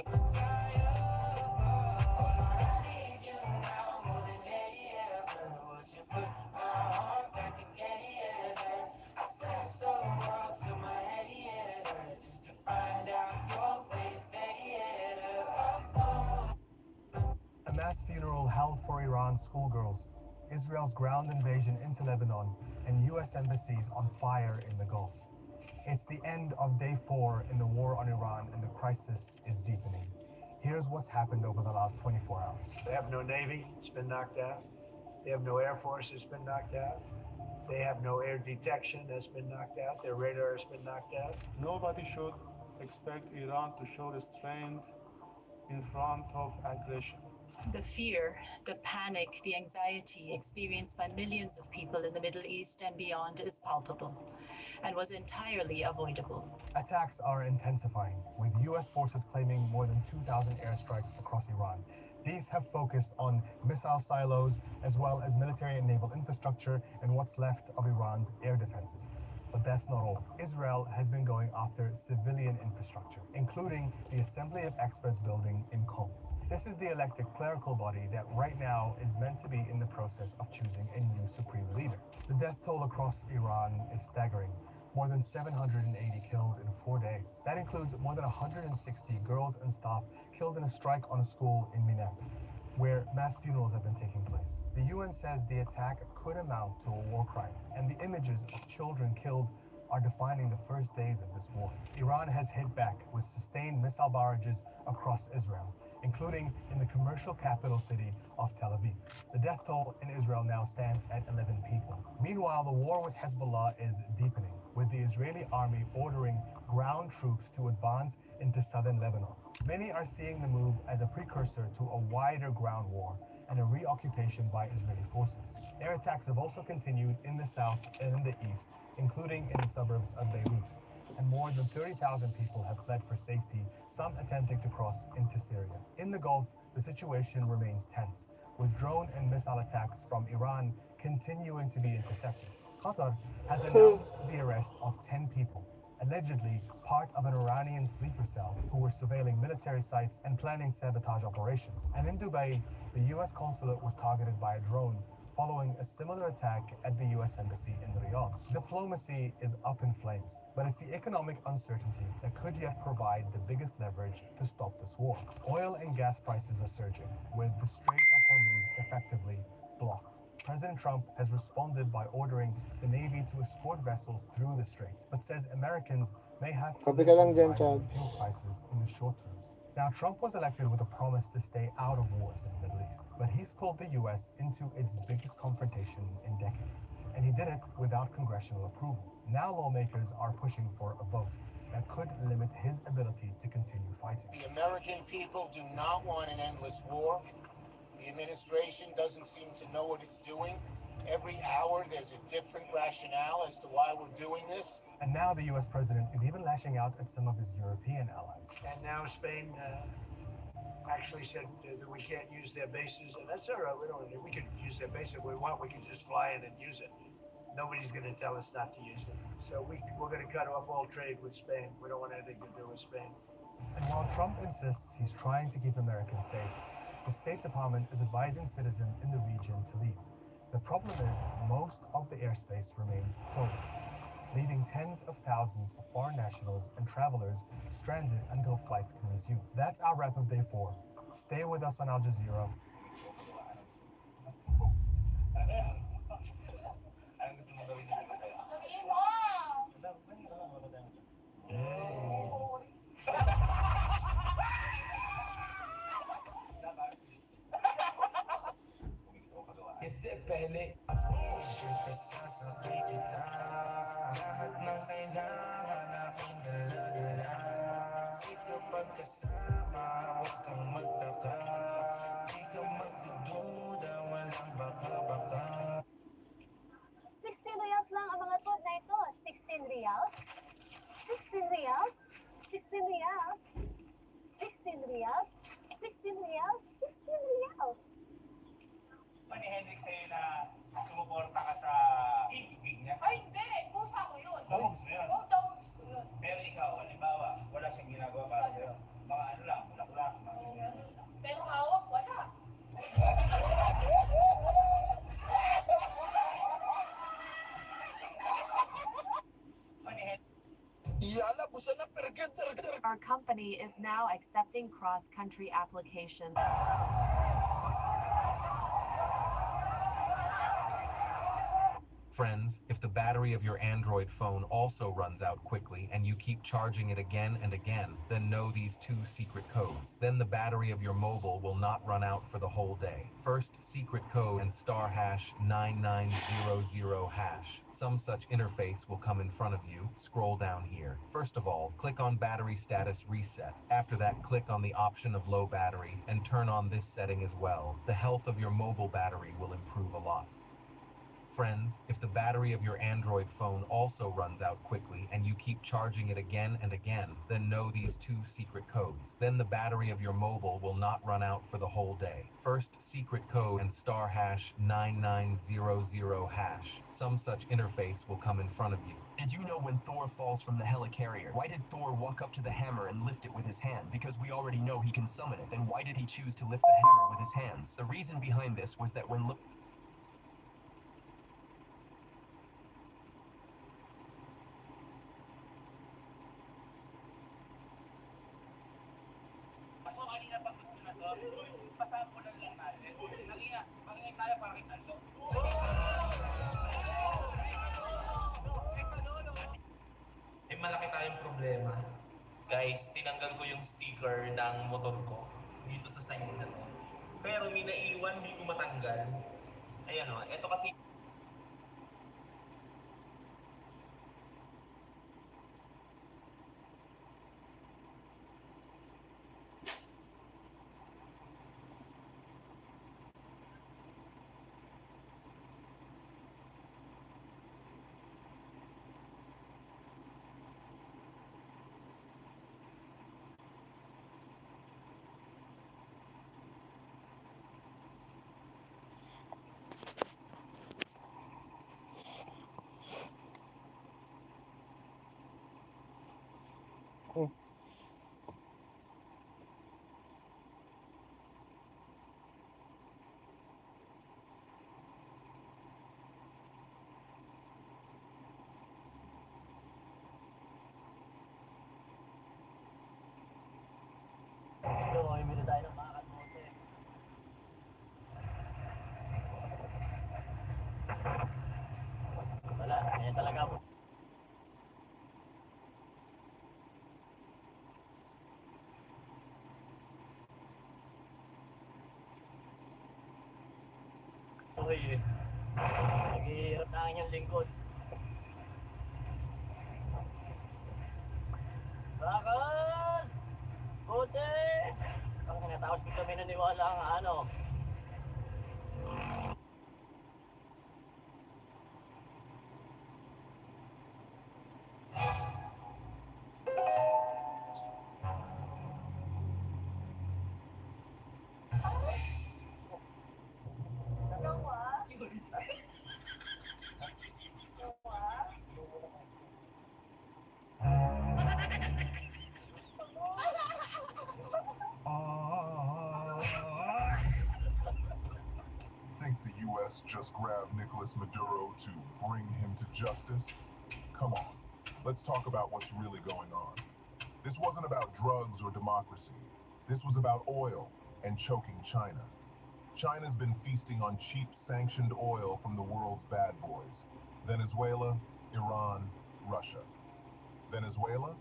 A mass funeral held for Iran's schoolgirls, Israel's ground invasion into Lebanon, and U.S. embassies on fire in the Gulf. It's the end of day 4 in the war on Iran, and the crisis is deepening. Here's what's happened over the last 24 hours. They have no Navy, it's been knocked out. They have no Air Force, it's been knocked out. They have no air detection, that's been knocked out. Their radar has been knocked out. Nobody should expect Iran to show restraint in front of aggression. The fear, the panic, the anxiety experienced by millions of people in the Middle East and beyond is palpable and was entirely avoidable. Attacks are intensifying, with U.S. forces claiming more than 2,000 airstrikes across Iran. These have focused on missile silos, as well as military and naval infrastructure and what's left of Iran's air defenses. But that's not all. Israel has been going after civilian infrastructure, including the Assembly of Experts building in Qom. This is the elected clerical body that right now is meant to be in the process of choosing a new supreme leader. The death toll across Iran is staggering. More than 780 killed in 4 days. That includes more than 160 girls and staff killed in a strike on a school in Mineb, where mass funerals have been taking place. The UN says the attack could amount to a war crime, and the images of children killed are defining the first days of this war. Iran has hit back with sustained missile barrages across Israel, including in the commercial capital city of Tel Aviv. The death toll in Israel now stands at 11 people. Meanwhile, the war with Hezbollah is deepening, with the Israeli army ordering ground troops to advance into southern Lebanon. Many are seeing the move as a precursor to a wider ground war and a reoccupation by Israeli forces. Air attacks have also continued in the south and in the east, including in the suburbs of Beirut, and more than 30,000 people have fled for safety, some attempting to cross into Syria. In the Gulf, the situation remains tense, with drone and missile attacks from Iran continuing to be intercepted. Qatar has announced the arrest of 10 people, allegedly part of an Iranian sleeper cell who were surveilling military sites and planning sabotage operations. And in Dubai, the US consulate was targeted by a drone following a similar attack at the US Embassy in Riyadh. Diplomacy is up in flames, but it's the economic uncertainty that could yet provide the biggest leverage to stop this war. Oil and gas prices are surging, with the Strait of Hormuz effectively blocked. President Trump has responded by ordering the Navy to escort vessels through the strait, but says Americans may have to live with rising fuel prices in the short term. Now, Trump was elected with a promise to stay out of wars in the Middle East, but he's pulled the U.S. into its biggest confrontation in decades, and he did it without congressional approval. Now lawmakers are pushing for a vote that could limit his ability to continue fighting. The American people do not want an endless war. The administration doesn't seem to know what it's doing. Every hour there's a different rationale as to why we're doing this. And now the U.S. president is even lashing out at some of his European allies. And now Spain actually said that we can't use their bases, and that's all right. We could use their base if we want. We can just fly in and use it. Nobody's going to tell us not to use them. So we're going to cut off all trade with Spain. We don't want anything to do with Spain. And while Trump insists he's trying to keep Americans safe, the State Department is advising citizens in the region to leave. The problem is most of the airspace remains closed, leaving tens of thousands of foreign nationals and travelers stranded until flights can resume. That's our wrap of day 4. Stay with us on Al Jazeera. इससे पहले sasakay kita lahat ng kailangan aking dala-dala safe kapag kasama huwag kang magtaka di ka magdududa walang baka-baka 16 reals lang ang mga food na ito. 16 reals? 16 reals? 16 reals? 16 reals? 16 reals? 16 reals? Ni Henrik sa'yo na sumuporta ka sa gig niya? Ay, hindi! Kusa ko yun! Dogs mo yun? Oo, dogs ko yun. Pero ikaw, halimbawa, wala siyang ginagawa para sa'yo. Mga ano lang, bulak-bulak. Pero hawak, wala. Our company is now accepting cross-country applications. Friends, if the battery of your Android phone also runs out quickly and you keep charging it again and again, then know these 2 secret codes. Then the battery of your mobile will not run out for the whole day. First secret code and *9900#. Some such interface will come in front of you. Scroll down here. First of all, click on battery status reset. After that, click on the option of low battery and turn on this setting as well. The health of your mobile battery will improve a lot. Friends, if the battery of your Android phone also runs out quickly and you keep charging it again and again, then know these 2 secret codes. Then the battery of your mobile will not run out for the whole day. First secret code and *9900#. Some such interface will come in front of you. Did you know when Thor falls from the helicarrier? Why did Thor walk up to the hammer and lift it with his hand? Because we already know he can summon it. Then why did he choose to lift the hammer with his hands? The reason behind this was that when Ako kanina pa gusto na to, pasampulan lang natin. Halina, pangingin tayo para kitalo. May malaki tayong problema. Guys, tinanggal ko yung sticker ng motor ko dito sa sign na to. Pero may naiwan, hindi ko matanggal. Ayan o, ito kasi Bili tayo ng mga katmote. Wala, ganyan talaga po. Uy, naghihirap na ang inyong lingkod. Bakal! Buti! Ang tinatawag di kami naniwala ang ano. Think the US just grabbed Nicolas Maduro to bring him to justice? Come on, let's talk about what's really going on. This wasn't about drugs or democracy. This was about oil and choking China. China's been feasting on cheap sanctioned oil from the world's bad boys: Venezuela, Iran, Russia. Venezuela,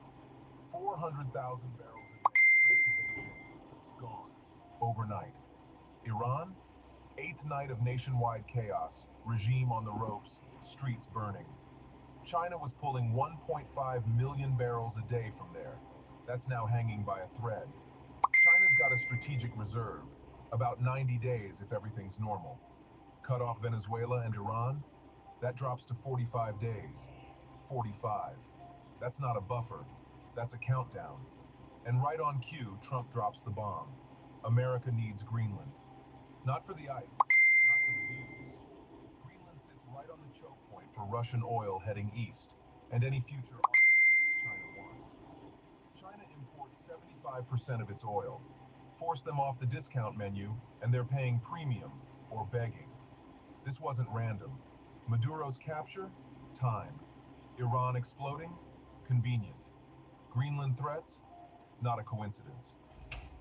400,000 barrels a day straight to Beijing. Gone. Overnight. Iran, eighth night of nationwide chaos, regime on the ropes, streets burning. China was pulling 1.5 million barrels a day from there. That's now hanging by a thread. China's got a strategic reserve, about 90 days if everything's normal. Cut off Venezuela and Iran, that drops to 45 days. 45. That's not a buffer, that's a countdown. And right on cue, Trump drops the bomb. America needs Greenland. Not for the ice, not for the views. Greenland sits right on the choke point for Russian oil heading east, and any future Arctic routes China wants. China imports 75% of its oil. Force them off the discount menu, and they're paying premium, or begging. This wasn't random. Maduro's capture? Timed. Iran exploding? Convenient. Greenland threats? Not a coincidence.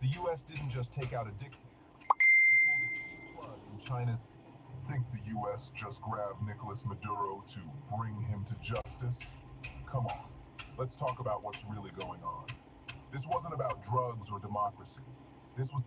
The US didn't just take out a dictator. They pulled a key plug in China's... Think the US just grabbed Nicolas Maduro to bring him to justice? Come on, let's talk about what's really going on. This wasn't about drugs or democracy. This was...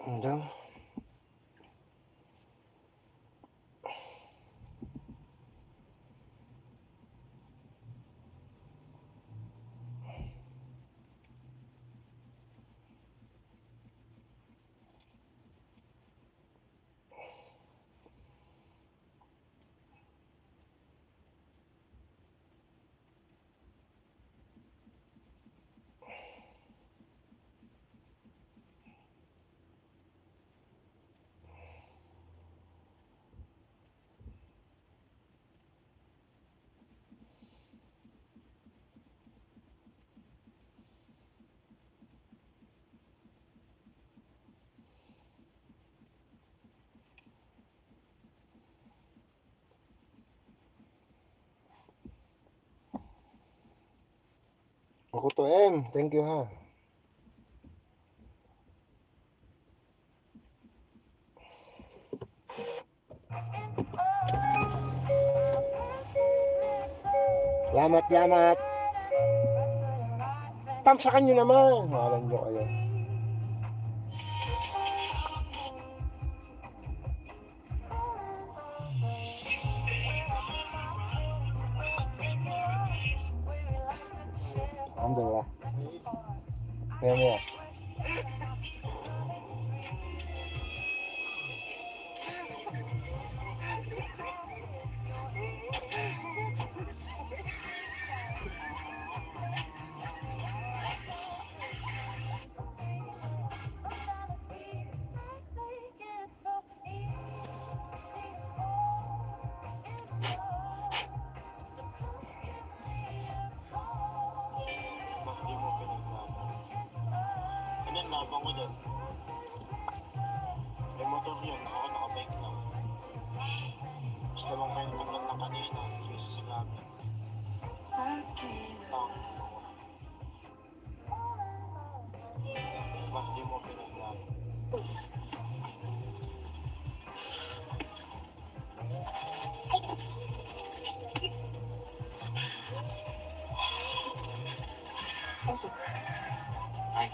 Hanggang. Ako to M, thank you ha. Lamat, lamat. Tamsakan nyo naman. Mahalan nyo kayo. Alhamdulillah. Maya. Ano yung labang ko doon? May motor yun, ako nakabike lang. Gusto mong kayo naman lang kanina, yung sinabi. Bakit di mo pinaglaban? Ay,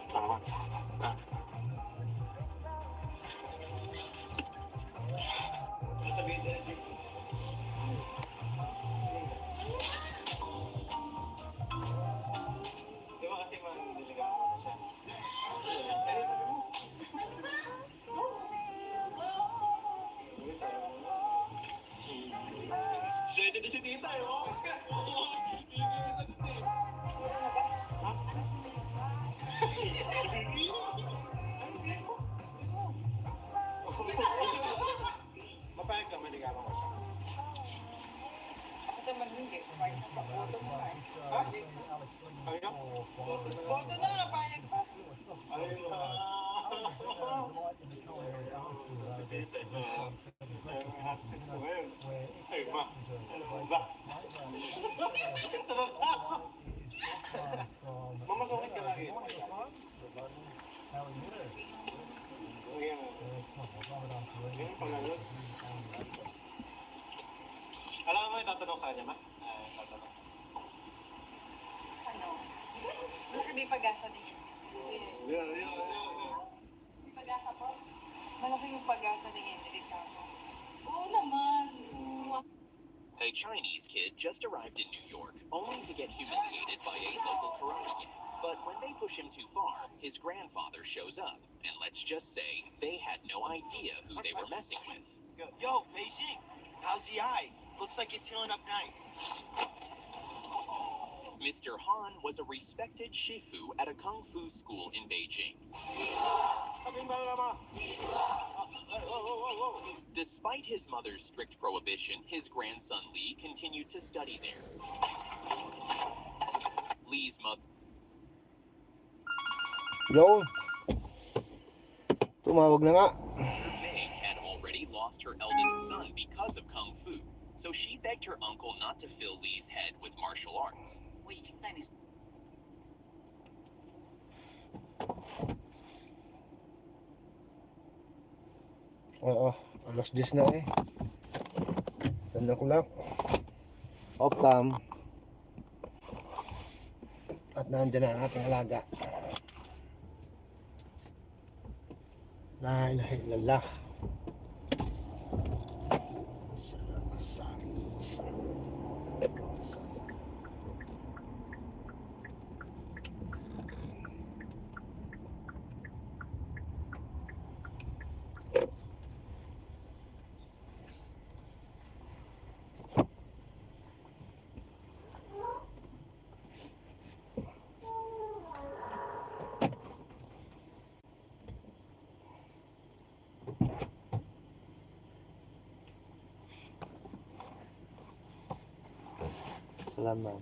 tawag sana. Pwede na si tita, oh. Mapayag ka, maligawan ko siya. Ako naman hindi. Kumain sa pagboto mo nga. Ha? Ano? Boto na nga, payag pa. Ayun na. Ay, ma. Ba? Mamasakit ka lagi. Alam mo, itatanong ka niya, ma? Tatanong. Ano? Hindi pag-asa din yan. Hindi pag-asa po? Malaki yung pag-asa ni Henry Cabo. Oo naman. A Chinese kid just arrived in New York, only to get humiliated by a local karate gang. But when they push him too far, his grandfather shows up. And let's just say, they had no idea who they were messing with. Yo, Beijing, how's the eye? Looks like it's healing up nice. Mr. Han was a respected shifu at a kung fu school in Beijing. Despite his mother's strict prohibition, his grandson Lee continued to study there. Lee's mother... Yo. Tumawag na nga. May had already lost her eldest son because of kung fu, so she begged her uncle not to fill Lee's head with martial arts. Oo, alas 10 na eh. Tanda ko lang. Off cam. At nandiyan na ang ating alaga. La ilaha illallah. Salamat.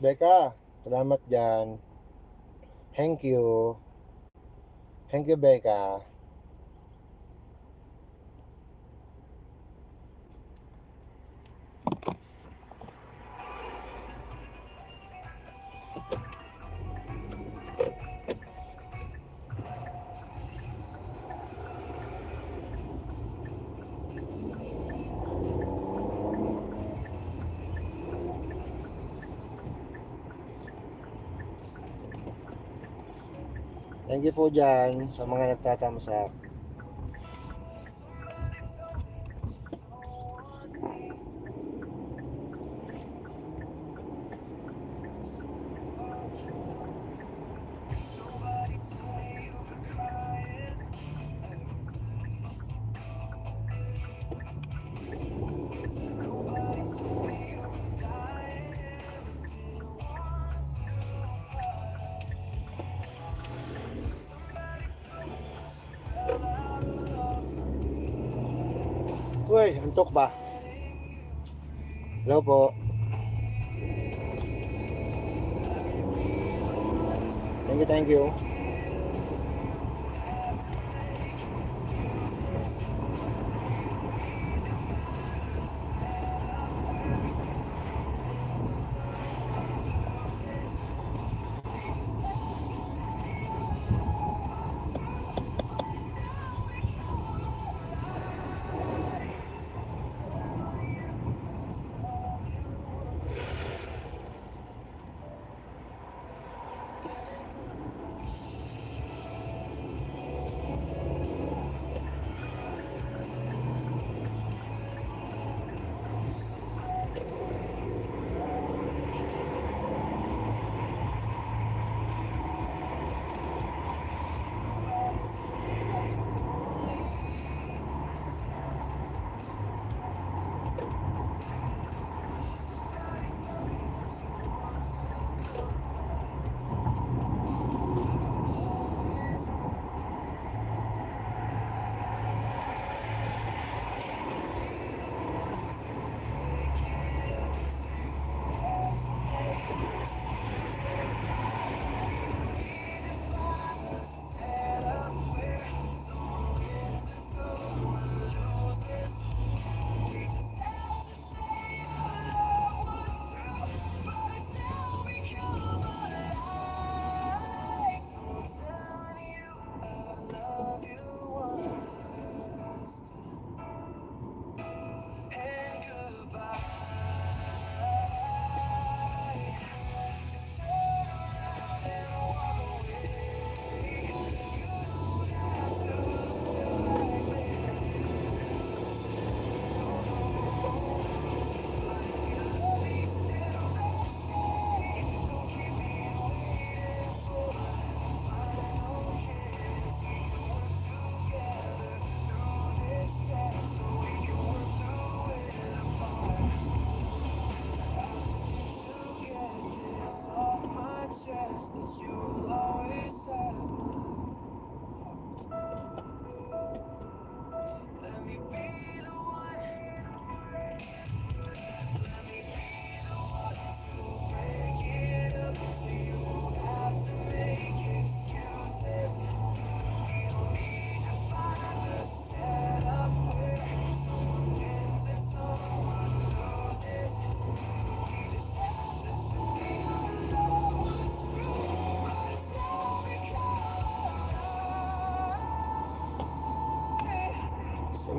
Becca, salamat dyan. Thank you. Thank you, Becca. Thank you po dyan sa mga nagtatamsak. Uy, antok ba? Hello po. Thank you.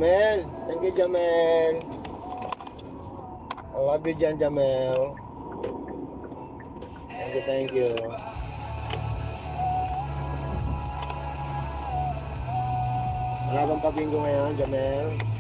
Jamel, thank you Jamel. I love you dyan Jamel. Thank you. Wala bang pabinggo ngayon Jamel?